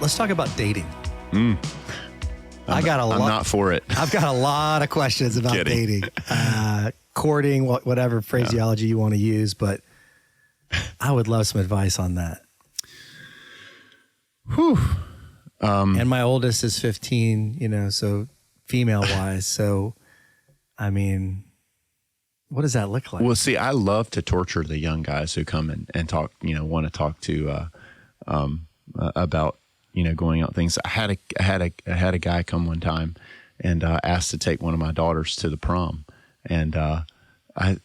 let's talk about dating. I'm not for it. I've got a lot of questions about dating, courting, whatever phraseology you want to use, but I would love some advice on that. Whew. And my oldest is 15, so female wise. So, I mean, what does that look like? Well, see, I love to torture the young guys who come and talk, want to talk to, about, going out things. I had a guy come one time and asked to take one of my daughters to the prom. And I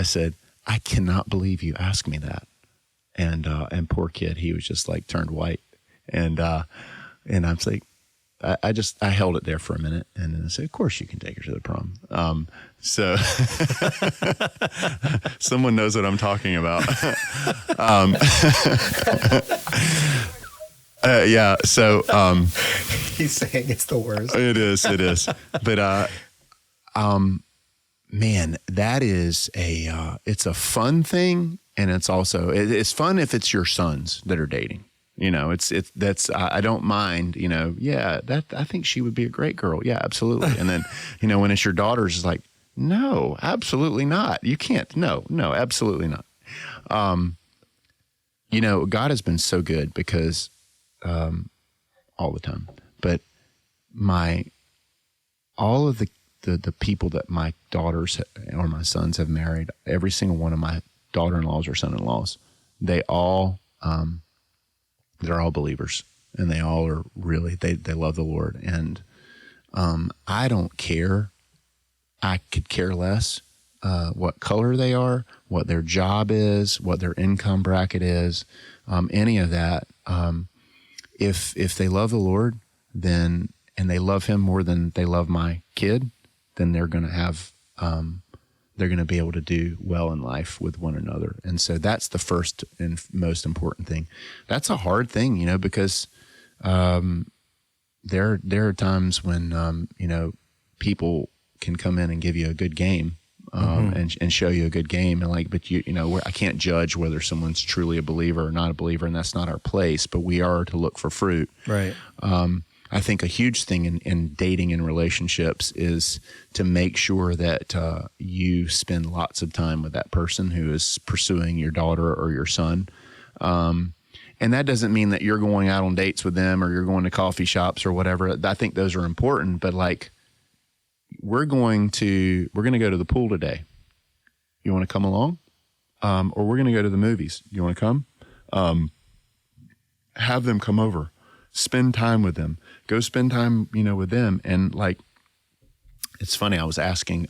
said, I cannot believe you asked me that. And poor kid, he was just like turned white. And I'm like, I held it there for a minute and then I said, of course you can take her to the prom. So someone knows what I'm talking about. Yeah. So, He's saying it's the worst. It is. But, man, that is it's a fun thing. And it's also, it's fun if it's your sons that are dating, I don't mind, I think she would be a great girl. Yeah, absolutely. And then, when it's your daughters, it's like, no, absolutely not. You can't. No, absolutely not. God has been so good because, all the time, but all of the people that my daughters or my sons have married, every single one of my daughter-in-laws or son-in-laws, they're all believers and they all are really, they love the Lord. And, I don't care. I could care less, what color they are, what their job is, what their income bracket is, any of that. If they love the Lord, then, and they love him more than they love my kid, then they're going to have, they're going to be able to do well in life with one another. And so that's the first and most important thing. That's a hard thing, because, there are times when, people can come in and give you a good game, and show you a good game. And but I can't judge whether someone's truly a believer or not a believer, and that's not our place, but we are to look for fruit. Right. I think a huge thing in dating and relationships is to make sure that you spend lots of time with that person who is pursuing your daughter or your son. And that doesn't mean that you're going out on dates with them or you're going to coffee shops or whatever. I think those are important, but we're going to go to the pool today. You want to come along? Or we're going to go to the movies. You want to come? Have them come over. Spend time with them. Go spend time, with them. And it's funny. I was asking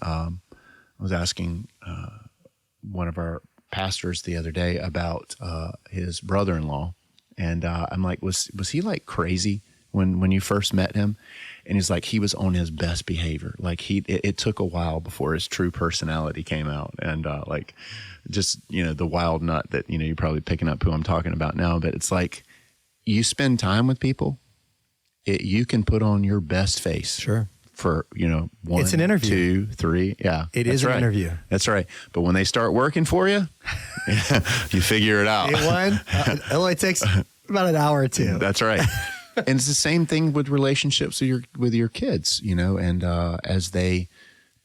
one of our pastors the other day about his brother-in-law, and I'm like, was he crazy when you first met him? And he's like, he was on his best behavior. It took a while before his true personality came out, and the wild nut that you're probably picking up who I'm talking about now. But it's you spend time with people, you can put on your best face. Sure. For, one, it's an interview. 2, 3. Yeah. It is an interview. That's right. But when they start working for you, you figure it out. It only takes about an hour or two. That's right. And it's the same thing with relationships with your kids, and as they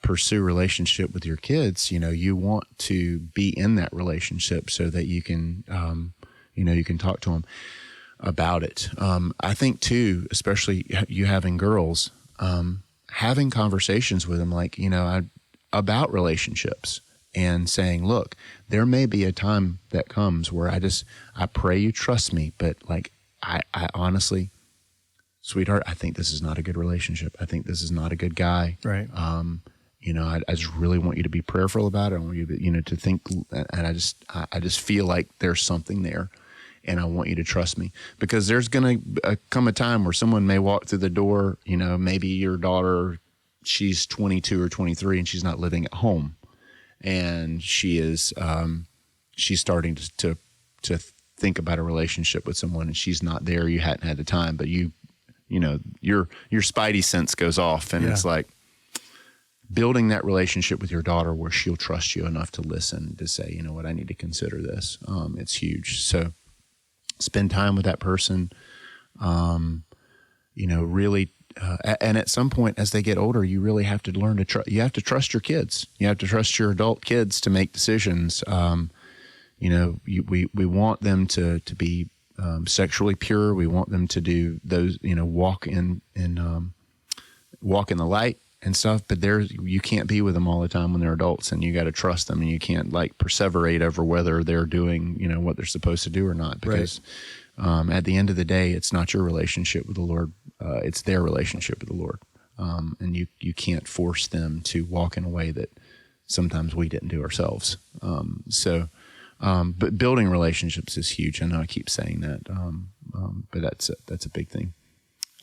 pursue relationship with your kids, you want to be in that relationship so that you can, you can talk to them about it. I think too, especially you having girls, having conversations with them, about relationships and saying, look, there may be a time that comes where I pray you trust me, but I honestly, sweetheart, I think this is not a good relationship. I think this is not a good guy. Right. I just really want you to be prayerful about it. I want you to, to think, and I just feel like there's something there. And I want you to trust me, because there's going to come a time where someone may walk through the door, maybe your daughter, she's 22 or 23 and she's not living at home, and she is, she's starting to think about a relationship with someone, and she's not there. You hadn't had the time, but your spidey sense goes off, and it's building that relationship with your daughter where she'll trust you enough to listen, to say, you know what, I need to consider this. It's huge. So spend time with that person. Really, and at some point as they get older, you really have to learn to trust. You have to trust your kids. You have to trust your adult kids to make decisions. We want them to be sexually pure. We want them to do those, walk in the light and stuff. But you can't be with them all the time when they're adults, and you got to trust them, and you can't perseverate over whether they're doing, what they're supposed to do or not. Because at the end of the day, it's not your relationship with the Lord. It's their relationship with the Lord. And you can't force them to walk in a way that sometimes we didn't do ourselves. But building relationships is huge. I know I keep saying that, but that's a big thing.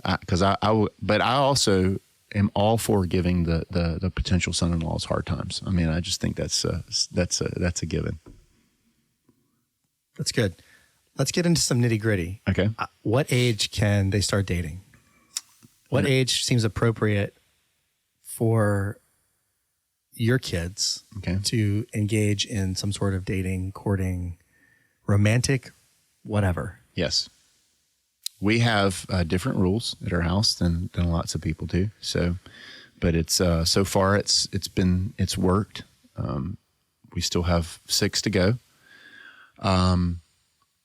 But I also am all for giving the potential son-in-laws hard times. I mean, I just think that's a given. That's good. Let's get into some nitty gritty. Okay. What age can they start dating? What age seems appropriate for your kids to engage in some sort of dating, courting, romantic, whatever? Yes. We have different rules at our house than lots of people do. So, but it's so far it's worked. We still have 6 to go.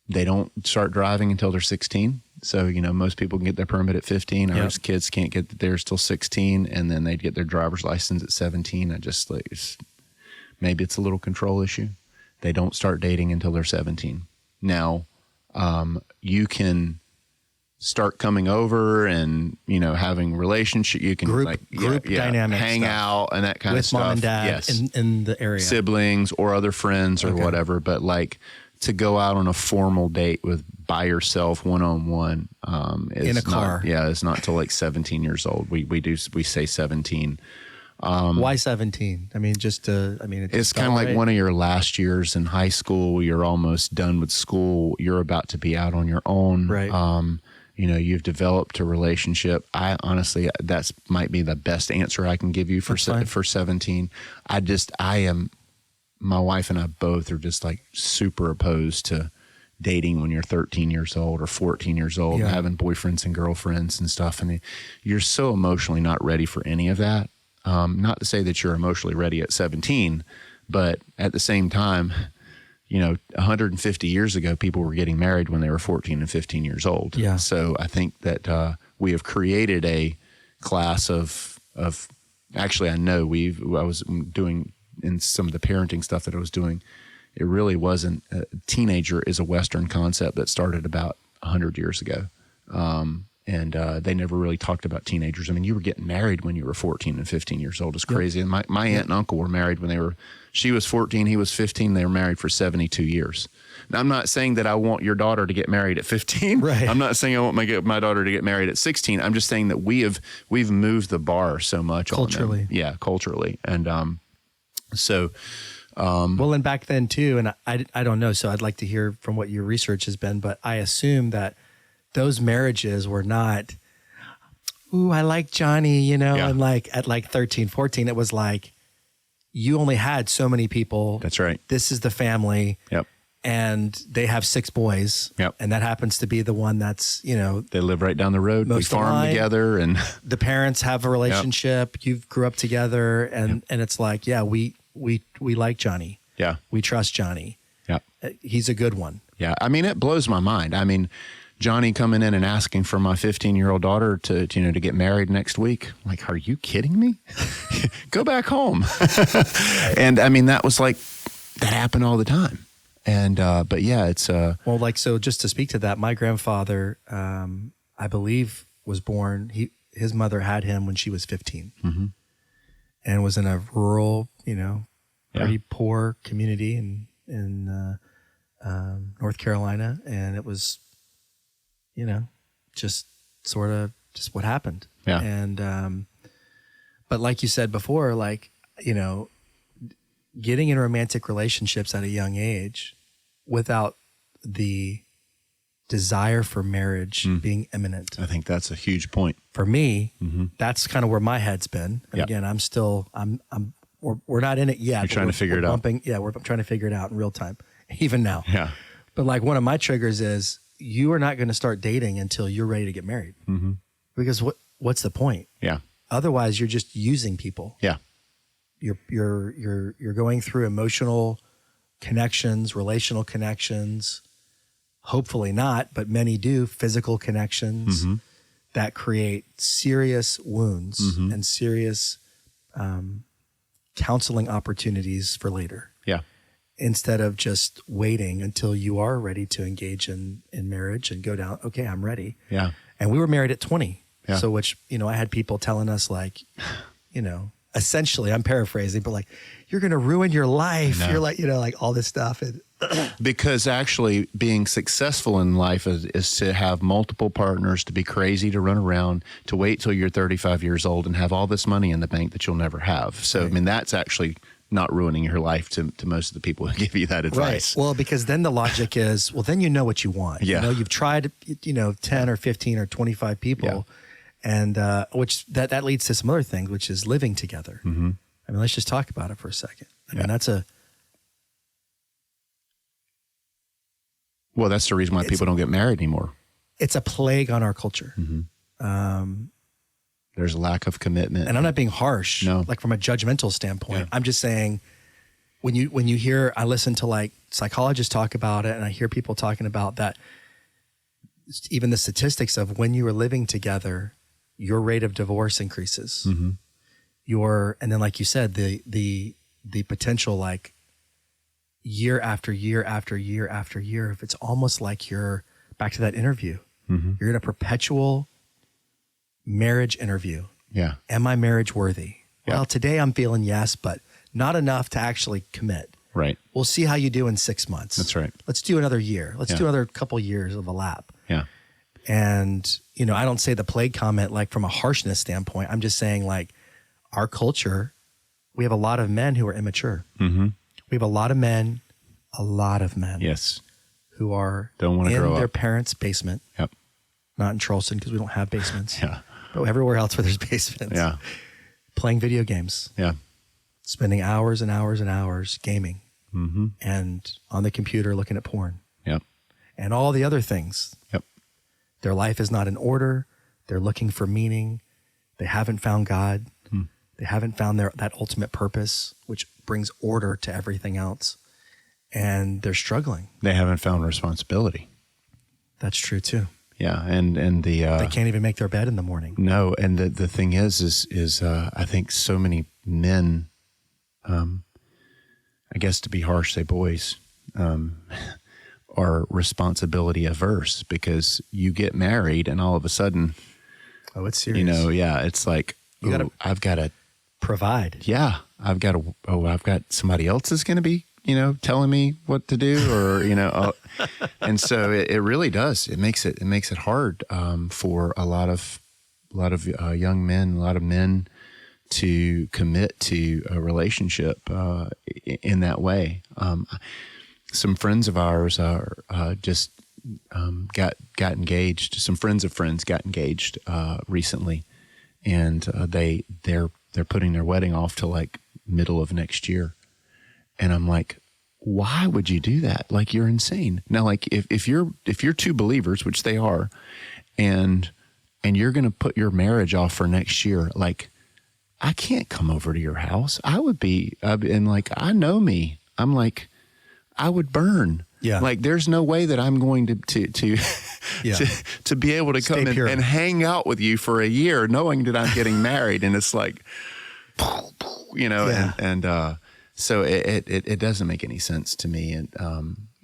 They don't start driving until they're 16. So, most people can get their permit at 15. Our kids can't get theirs till 16, and then they'd get their driver's license at 17. Maybe it's a little control issue. They don't start dating until they're 17. Now, you can start coming over and, having relationship. You can group dynamic hang stuff out and that kind of stuff. With mom and dad in the area. Siblings or other friends or whatever. But to go out on a formal date by yourself one-on-one is in a car. It's not till 17 years old. We say 17. Why 17? I mean, it's kind of like one of your last years in high school. You're almost done with school. You're about to be out on your own. Right. You've developed a relationship. I honestly, that might be the best answer I can give you for 17. My wife and I both are just super opposed to dating when you're 13 years old or 14 years old and having boyfriends and girlfriends and stuff. And you're so emotionally not ready for any of that. Not to say that you're emotionally ready at 17, but at the same time, 150 years ago, people were getting married when they were 14 and 15 years old. Yeah. So I think that we have created a class of actually, I was doing in some of the parenting stuff that I was doing, it really wasn't. Teenager is a Western concept that started about 100 years ago. And they never really talked about teenagers. I mean, you were getting married when you were 14 and 15 years old. It's crazy. And my aunt and uncle were married when she was 14, he was 15. They were married for 72 years. Now, I'm not saying that I want your daughter to get married at 15. Right. I'm not saying I want my daughter to get married at 16. I'm just saying that we've moved the bar so much culturally. On them. Yeah, culturally. And well, and back then too, and I don't know, so I'd like to hear from what your research has been, but I assume that those marriages were not, ooh, I like Johnny, and at 13, 14, it was you only had so many people. That's right. This is the family. Yep. And they have 6 boys. Yep. And that happens to be the one that's, they live right down the road. We farm together, and the parents have a relationship. Yep. You grew up together, and it's we like Johnny. Yeah. We trust Johnny. Yeah. He's a good one. Yeah. I mean, it blows my mind. I mean, Johnny coming in and asking for my 15-year-old daughter to get married next week. Are you kidding me? Go back home. And I mean, that was that happened all the time. And, but yeah, it's, well, so just to speak to that, my grandfather, I believe was born, his mother had him when she was 15 and was in a rural, pretty poor community in North Carolina. And it was, just what happened. Yeah. And, but like you said before, getting in romantic relationships at a young age without the desire for marriage being imminent. I think that's a huge point. For me, that's kind of where my head's been. And again, we're not in it yet. You're trying to figure it out. Yeah, I'm trying to figure it out in real time, even now. Yeah. But one of my triggers is, you are not going to start dating until you're ready to get married. Mm-hmm. Because what's the point? Yeah. Otherwise, you're just using people. Yeah. You're going through emotional connections, relational connections. Hopefully not, but many do, physical connections that create serious wounds and serious counseling opportunities for later. Yeah. Instead of just waiting until you are ready to engage in marriage and go down, okay, I'm ready. Yeah. And we were married at 20. Yeah. So which, I had people telling us like, essentially, I'm paraphrasing, but like, you're going to ruin your life. You're like, like all this stuff. And because actually being successful in life is to have multiple partners, to be crazy, to run around, to wait till you're 35 years old and have all this money in the bank that you'll never have. So, right. I mean, that's actually not ruining your life to most of the people who give you that advice. Right. Well, because then the logic is, well, then you know what you want. Yeah. You've tried, 10 or 15 or 25 people. Yeah. And which that leads to some other things, which is living together. Mm-hmm. I mean, let's just talk about it for a second. I mean, that's the reason why people don't get married anymore. It's a plague on our culture. Mm-hmm. There's a lack of commitment. And I'm not being harsh, like from a judgmental standpoint. Yeah. I'm just saying when you hear, I listen to like psychologists talk about it, and I hear people talking about that, even the statistics of when you are living together, your rate of divorce increases. Mm-hmm. And then like you said, the potential like year after year after year after year, if it's almost like you're back to that interview, you're in a perpetual marriage interview. Yeah. Am I marriage worthy? Yeah. Well, today I'm feeling yes, but not enough to actually commit. Right. We'll see how you do in 6 months. That's right. Let's do another year. Let's do another couple years of a lap. Yeah. And, I don't say the plague comment like from a harshness standpoint. I'm just saying like our culture, we have a lot of men who are immature. Mm-hmm. We have a lot of men Yes. who are Don't want to in grow their up. parents' basement. Yep. Not in Charleston because we don't have basements. Yeah. But everywhere else where there's basements. Yeah. Playing video games. Yeah. Spending hours and hours and hours gaming. Mm-hmm. And on the computer looking at porn. Yep. And all the other things. Yep. Their life is not in order. They're looking for meaning. They haven't found God. They haven't found that ultimate purpose, which brings order to everything else. And they're struggling. They haven't found responsibility. That's true too. Yeah. And the, they can't even make their bed in the morning. No. And the thing is I think so many men, I guess to be harsh, say boys, are responsibility averse because you get married and all of a sudden, oh, it's serious. It's like, I've got to provide. Yeah. I've got somebody else is going to be, telling me what to do or, and so it really does. It makes it hard, for a lot of young men, a lot of men to commit to a relationship, in that way. Some friends of ours are, just, got engaged. Some friends of friends got engaged, recently. And they're putting their wedding off to like middle of next year. And I'm like, why would you do that? Like, you're insane. Now, like if you're two believers, which they are, and you're going to put your marriage off for next year, like I can't come over to your house. And like, I know me. I'm like, I would burn. Yeah. Like there's no way that I'm going to Yeah. to be able to come pure. and hang out with you for a year, knowing that I'm getting married. And it's like, Yeah. and so it doesn't make any sense to me. And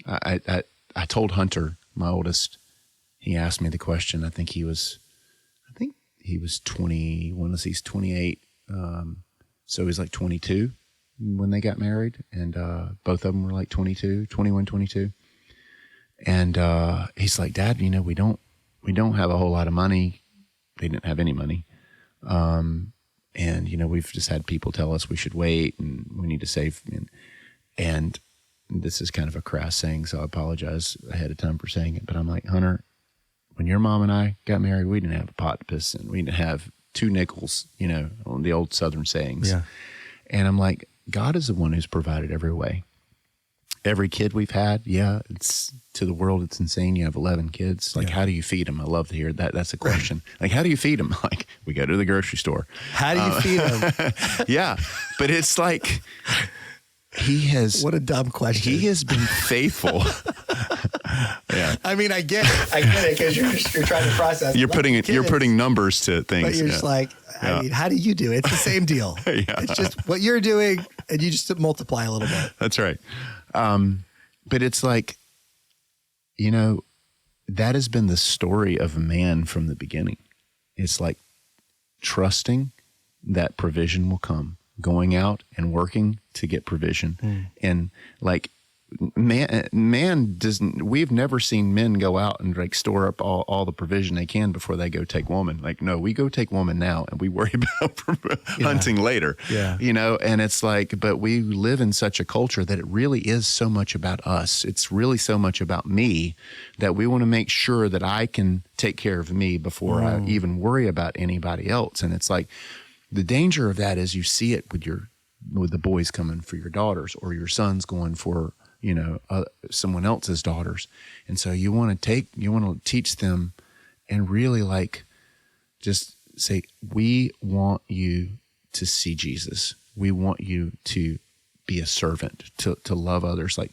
I told Hunter, my oldest, he asked me the question. I think he was 20. He's 28. So he's like 22 when they got married, and both of them were like 22, 21, 22. And he's like, Dad, we don't have a whole lot of money. They didn't have any money. And we've just had people tell us we should wait and we need to save. And this is kind of a crass saying, so I apologize ahead of time for saying it. But I'm like, Hunter, when your mom and I got married, we didn't have a pot to piss in. We didn't have 2 nickels, on the old Southern sayings. Yeah. And I'm like, God is the one who's provided every way. every kid we've had, it's to the world, it's insane. You have 11 kids. Like, how do you feed them? I love to hear that. That's a question. Like, how do you feed them? Like, we go to the grocery store. How do you feed them? Yeah. But it's like, what a dumb question. He has been faithful. Yeah. I mean, I get it because you're trying to process. You're putting numbers to things. But you're just like, I mean, how do you do it? It's the same deal. It's just what you're doing, and you just multiply a little bit. That's right. But it's like, that has been the story of man from the beginning. It's like trusting that provision will come, going out and working to get provision. And like, man doesn't, we've never seen men go out and like store up all the provision they can before they go take woman. Like, no, we go take woman now and we worry about hunting later. Yeah. And it's like, but we live in such a culture that it really is so much about us. It's really so much about me that we want to make sure that I can take care of me before I even worry about anybody else. And it's like, the danger of that is you see it with the boys coming for your daughters, or your sons going for someone else's daughters. And so you want to teach them and really like just say, we want you to see Jesus. We want you to be a servant, to love others. Like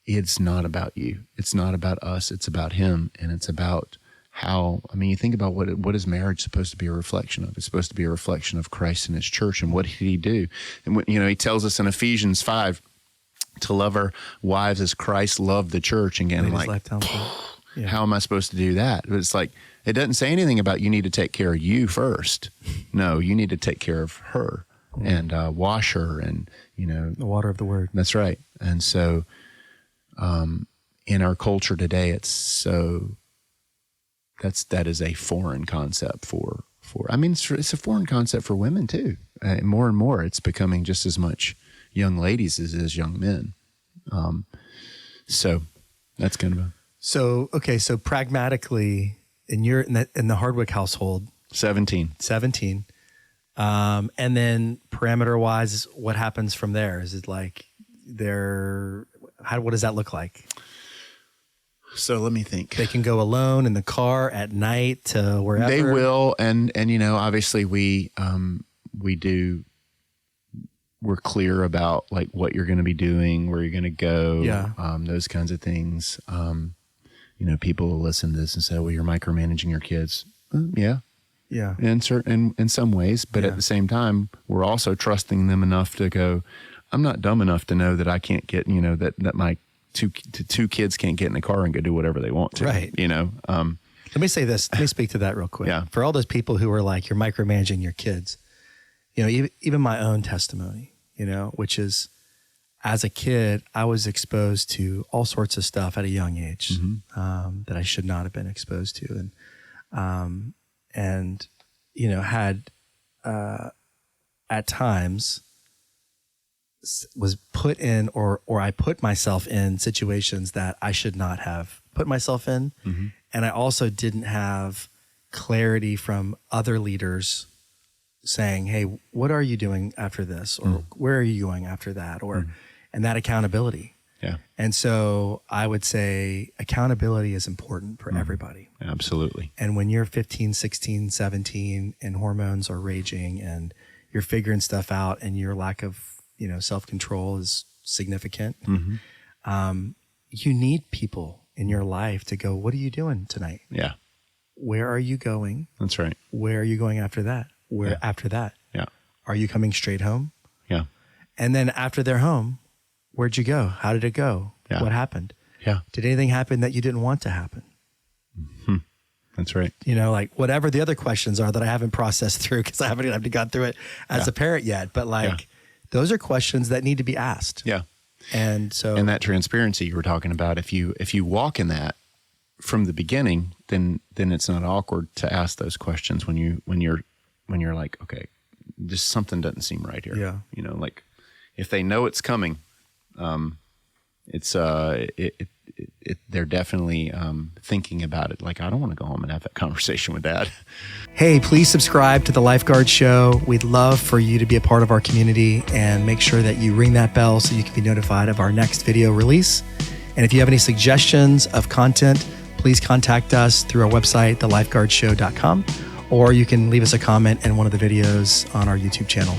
it's not about you. It's not about us. It's about him. And it's about you think about what is marriage supposed to be a reflection of? It's supposed to be a reflection of Christ and his church. And what did he do? And he tells us in Ephesians 5 to love our wives as Christ loved the church. And again, like, how am I supposed to do that? But it's like, it doesn't say anything about you need to take care of you first. No, you need to take care of her and wash her and, the water of the word. That's right. And so in our culture today, it's so... That is a foreign concept for it's a foreign concept for women too. More and more, it's becoming just as much young ladies as it is young men. So that's kind of So pragmatically, in the Hardwick household, 17. And then parameter wise, what happens from there? Is it like what does that look like? So let me think. They can go alone in the car at night to wherever. They will, and obviously we're clear about like what you're going to be doing, where you're going to go, those kinds of things. People will listen to this and say, "Well, you're micromanaging your kids." Yeah. In some ways, but at the same time, we're also trusting them enough to go. I'm not dumb enough to know that I can't get that my two kids can't get in the car and go do whatever they want to. Right. Let me say this. Let me speak to that real quick. Yeah. For all those people who are like, you're micromanaging your kids, even my own testimony, which is, as a kid, I was exposed to all sorts of stuff at a young age that I should not have been exposed to. And had at times was put in or I put myself in situations that I should not have put myself in. Mm-hmm. And I also didn't have clarity from other leaders saying, hey, what are you doing after this? Or where are you going after that? Or, and that accountability. Yeah. And so I would say accountability is important for everybody. Absolutely. And when you're 15, 16, 17 and hormones are raging and you're figuring stuff out and your lack of self-control is significant. You need people in your life to go, what are you doing tonight? Yeah. Where are you going? That's right. Where are you going after that? Where after that? Yeah. Are you coming straight home? Yeah. And then after they're home, where'd you go? How did it go? Yeah. What happened? Yeah. Did anything happen that you didn't want to happen? That's right. Like whatever the other questions are that I haven't processed through because I haven't even gone through it as a parent yet. But those are questions that need to be asked. Yeah. And so, and that transparency you were talking about, if you walk in that from the beginning, then it's not awkward to ask those questions when you're like, okay, just something doesn't seem right here. Yeah. Like if they know it's coming, they're definitely thinking about it. Like, I don't want to go home and have that conversation with Dad. Hey, please subscribe to The Lifeguard Show. We'd love for you to be a part of our community, and make sure that you ring that bell so you can be notified of our next video release. And if you have any suggestions of content, please contact us through our website, thelifeguardshow.com, or you can leave us a comment in one of the videos on our YouTube channel.